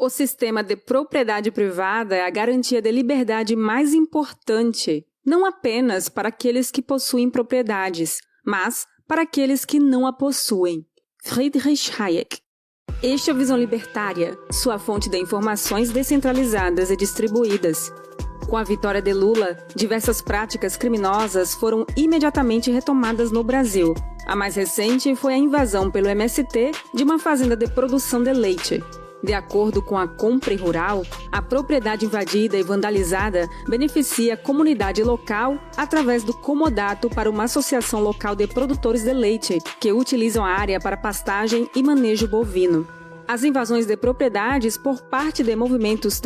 O sistema de propriedade privada é a garantia de liberdade mais importante, não apenas para aqueles que possuem propriedades, mas para aqueles que não a possuem. Friedrich Hayek. Este é a Visão Libertária, sua fonte de informações descentralizadas e distribuídas. Com a vitória de Lula, diversas práticas criminosas foram imediatamente retomadas no Brasil. A mais recente foi a invasão pelo MST de uma fazenda de produção de leite. De acordo com a Compre Rural, a propriedade invadida e vandalizada beneficia a comunidade local através do comodato para uma associação local de produtores de leite, que utilizam a área para pastagem e manejo bovino. As invasões de propriedades por parte de movimentos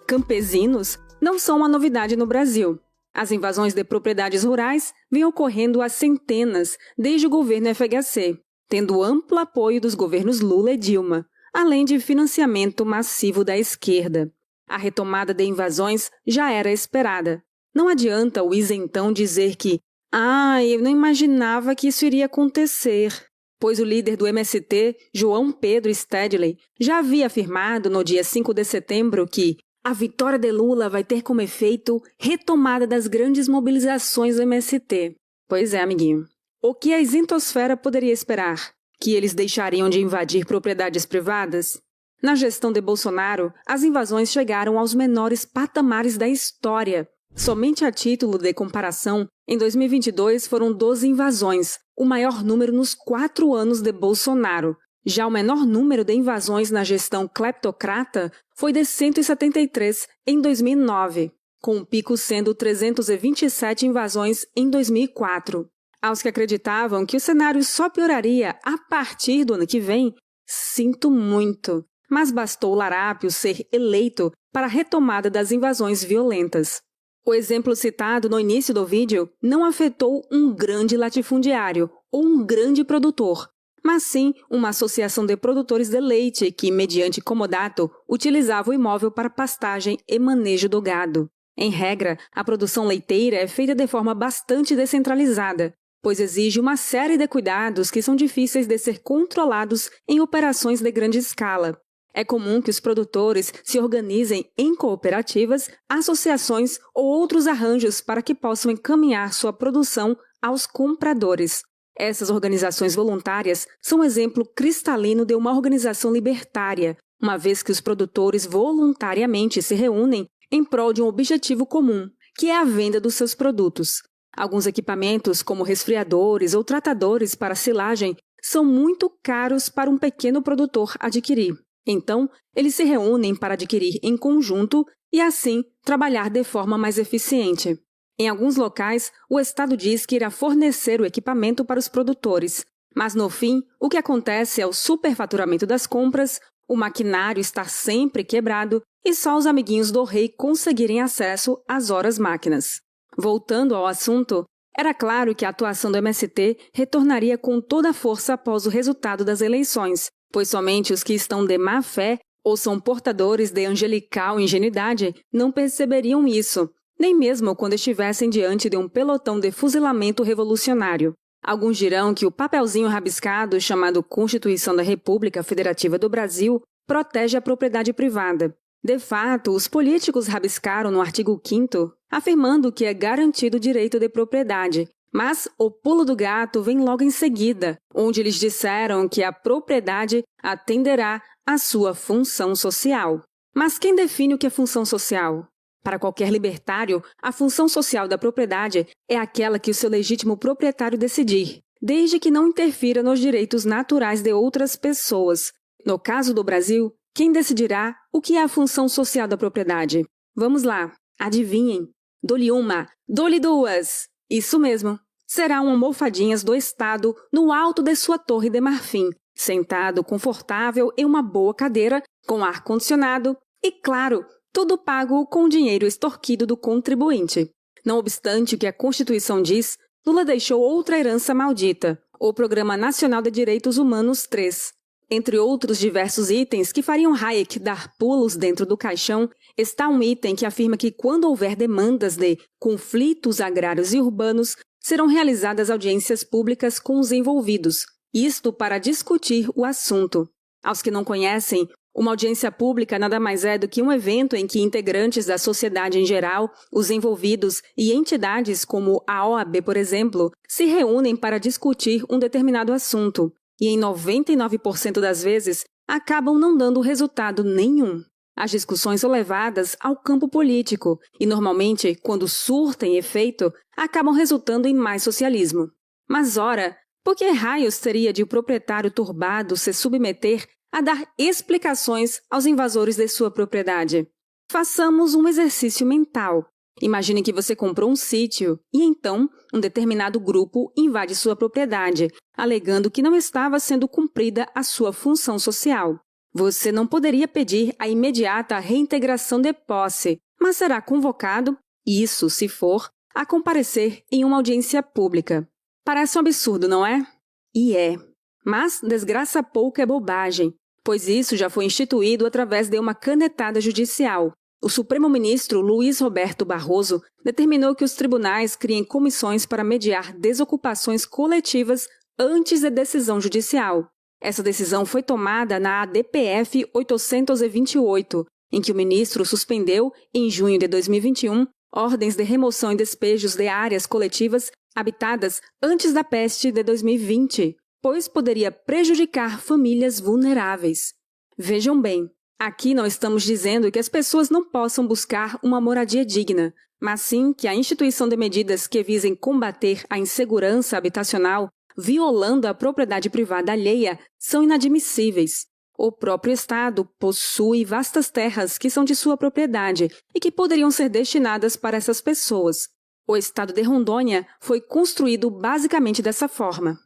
campesinos não são uma novidade no Brasil. As invasões de propriedades rurais vêm ocorrendo há centenas desde o governo FHC, tendo amplo apoio dos governos Lula e Dilma, além de financiamento massivo da esquerda. A retomada de invasões já era esperada. Não adianta o isentão dizer que eu não imaginava que isso iria acontecer, pois o líder do MST, João Pedro Stedley, já havia afirmado no dia 5 de setembro que a vitória de Lula vai ter como efeito retomada das grandes mobilizações do MST. Pois é, amiguinho. O que a isentosfera poderia esperar? Que eles deixariam de invadir propriedades privadas? Na gestão de Bolsonaro, as invasões chegaram aos menores patamares da história. Somente a título de comparação, em 2022 foram 12 invasões, o maior número nos 4 anos de Bolsonaro. Já o menor número de invasões na gestão cleptocrata foi de 173 em 2009, com o pico sendo 327 invasões em 2004. Aos que acreditavam que o cenário só pioraria a partir do ano que vem, sinto muito, mas bastou o larápio ser eleito para a retomada das invasões violentas. O exemplo citado no início do vídeo não afetou um grande latifundiário ou um grande produtor, mas sim uma associação de produtores de leite que, mediante comodato, utilizava o imóvel para pastagem e manejo do gado. Em regra, a produção leiteira é feita de forma bastante descentralizada, pois exige uma série de cuidados que são difíceis de ser controlados em operações de grande escala. É comum que os produtores se organizem em cooperativas, associações ou outros arranjos para que possam encaminhar sua produção aos compradores. Essas organizações voluntárias são um exemplo cristalino de uma organização libertária, uma vez que os produtores voluntariamente se reúnem em prol de um objetivo comum, que é a venda dos seus produtos. Alguns equipamentos, como resfriadores ou tratadores para silagem, são muito caros para um pequeno produtor adquirir. Então, eles se reúnem para adquirir em conjunto e, assim, trabalhar de forma mais eficiente. Em alguns locais, o Estado diz que irá fornecer o equipamento para os produtores, mas, no fim, o que acontece é o superfaturamento das compras, o maquinário estar sempre quebrado e só os amiguinhos do rei conseguirem acesso às horas-máquinas. Voltando ao assunto, era claro que a atuação do MST retornaria com toda a força após o resultado das eleições, pois somente os que estão de má fé ou são portadores de angelical ingenuidade não perceberiam isso, nem mesmo quando estivessem diante de um pelotão de fuzilamento revolucionário. Alguns dirão que o papelzinho rabiscado chamado Constituição da República Federativa do Brasil protege a propriedade privada. De fato, os políticos rabiscaram no artigo 5º, afirmando que é garantido o direito de propriedade, mas o pulo do gato vem logo em seguida, onde eles disseram que a propriedade atenderá à sua função social. Mas quem define o que é função social? Para qualquer libertário, a função social da propriedade é aquela que o seu legítimo proprietário decidir, desde que não interfira nos direitos naturais de outras pessoas. No caso do Brasil, quem decidirá o que é a função social da propriedade? Vamos lá, adivinhem. Dou-lhe uma, dou-lhe duas. Isso mesmo, serão almofadinhas do Estado no alto de sua torre de marfim, sentado confortável em uma boa cadeira, com ar-condicionado e, claro, tudo pago com o dinheiro extorquido do contribuinte. Não obstante o que a Constituição diz, Lula deixou outra herança maldita, o Programa Nacional de Direitos Humanos 3. Entre outros diversos itens que fariam Hayek dar pulos dentro do caixão, está um item que afirma que quando houver demandas de conflitos agrários e urbanos, serão realizadas audiências públicas com os envolvidos, isto para discutir o assunto. Aos que não conhecem, Uma audiência pública nada mais é do que um evento em que integrantes da sociedade em geral, os envolvidos e entidades como a OAB, por exemplo, se reúnem para discutir um determinado assunto e, em 99% das vezes, acabam não dando resultado nenhum. As discussões são levadas ao campo político e, normalmente, quando surtem efeito, acabam resultando em mais socialismo. Mas, ora, por que raios teria de o proprietário turbado se submeter a dar explicações aos invasores de sua propriedade? Façamos um exercício mental. Imagine que você comprou um sítio e, então, um determinado grupo invade sua propriedade, alegando que não estava sendo cumprida a sua função social. Você não poderia pedir a imediata reintegração de posse, mas será convocado, isso se for, a comparecer em uma audiência pública. Parece um absurdo, não é? E é. Mas desgraça pouca é bobagem, pois isso já foi instituído através de uma canetada judicial. O Supremo-Ministro Luiz Roberto Barroso determinou que os tribunais criem comissões para mediar desocupações coletivas antes da decisão judicial. Essa decisão foi tomada na ADPF 828, em que o ministro suspendeu, em junho de 2021, ordens de remoção e despejos de áreas coletivas habitadas antes da peste de 2020, pois poderia prejudicar famílias vulneráveis. Vejam bem, aqui não estamos dizendo que as pessoas não possam buscar uma moradia digna, mas sim que a instituição de medidas que visem combater a insegurança habitacional violando a propriedade privada alheia, são inadmissíveis. O próprio Estado possui vastas terras que são de sua propriedade e que poderiam ser destinadas para essas pessoas. O Estado de Rondônia foi construído basicamente dessa forma.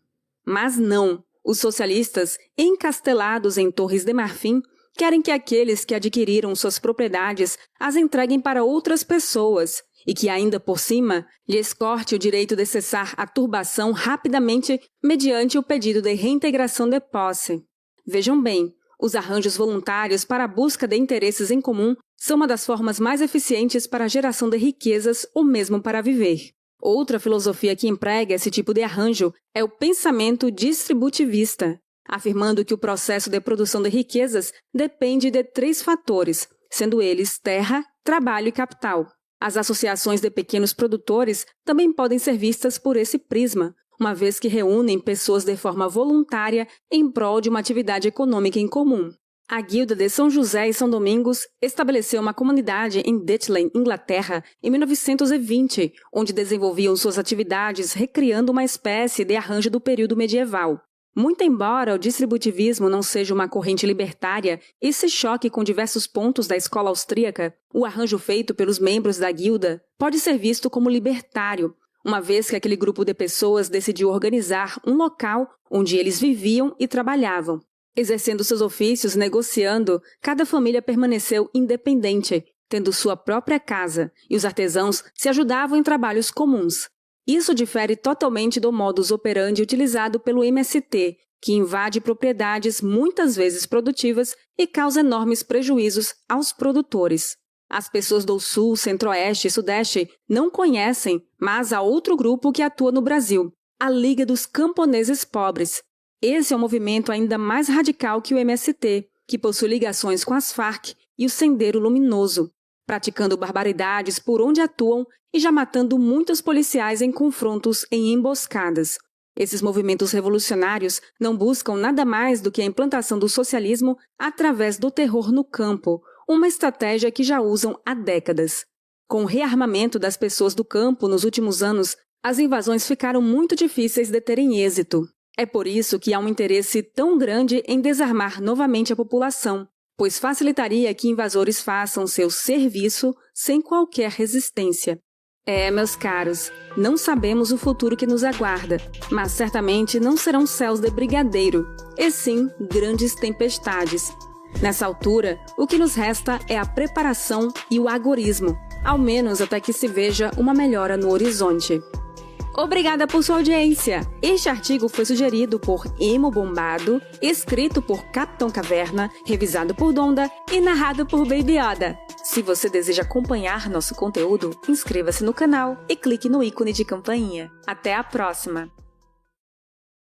Mas não, os socialistas, encastelados em Torres de Marfim, querem que aqueles que adquiriram suas propriedades as entreguem para outras pessoas e que, ainda por cima, lhes corte o direito de cessar a turbação rapidamente mediante o pedido de reintegração de posse. Vejam bem, os arranjos voluntários para a busca de interesses em comum são uma das formas mais eficientes para a geração de riquezas ou mesmo para viver. Outra filosofia que emprega esse tipo de arranjo é o pensamento distributivista, afirmando que o processo de produção de riquezas depende de 3 fatores, sendo eles terra, trabalho e capital. As associações de pequenos produtores também podem ser vistas por esse prisma, uma vez que reúnem pessoas de forma voluntária em prol de uma atividade econômica em comum. A Guilda de São José e São Domingos estabeleceu uma comunidade em Ditchling, Inglaterra, em 1920, onde desenvolviam suas atividades recriando uma espécie de arranjo do período medieval. Muito embora o distributivismo não seja uma corrente libertária e se choque com diversos pontos da escola austríaca, o arranjo feito pelos membros da guilda pode ser visto como libertário, uma vez que aquele grupo de pessoas decidiu organizar um local onde eles viviam e trabalhavam. Exercendo seus ofícios, negociando, cada família permaneceu independente, tendo sua própria casa, e os artesãos se ajudavam em trabalhos comuns. Isso difere totalmente do modus operandi utilizado pelo MST, que invade propriedades muitas vezes produtivas e causa enormes prejuízos aos produtores. As pessoas do Sul, Centro-Oeste e Sudeste não conhecem, mas há outro grupo que atua no Brasil, a Liga dos Camponeses Pobres. Esse é um movimento ainda mais radical que o MST, que possui ligações com as Farc e o Sendero Luminoso, praticando barbaridades por onde atuam e já matando muitos policiais em confrontos em emboscadas. Esses movimentos revolucionários não buscam nada mais do que a implantação do socialismo através do terror no campo, uma estratégia que já usam há décadas. Com o rearmamento das pessoas do campo nos últimos anos, as invasões ficaram muito difíceis de terem êxito. É por isso que há um interesse tão grande em desarmar novamente a população, pois facilitaria que invasores façam seu serviço sem qualquer resistência. Meus caros, não sabemos o futuro que nos aguarda, mas certamente não serão céus de brigadeiro, e sim grandes tempestades. Nessa altura, o que nos resta é a preparação e o agorismo, ao menos até que se veja uma melhora no horizonte. Obrigada por sua audiência! Este artigo foi sugerido por Emo Bombado, escrito por Capitão Caverna, revisado por Donda e narrado por Baby Yoda. Se você deseja acompanhar nosso conteúdo, inscreva-se no canal e clique no ícone de campainha. Até a próxima!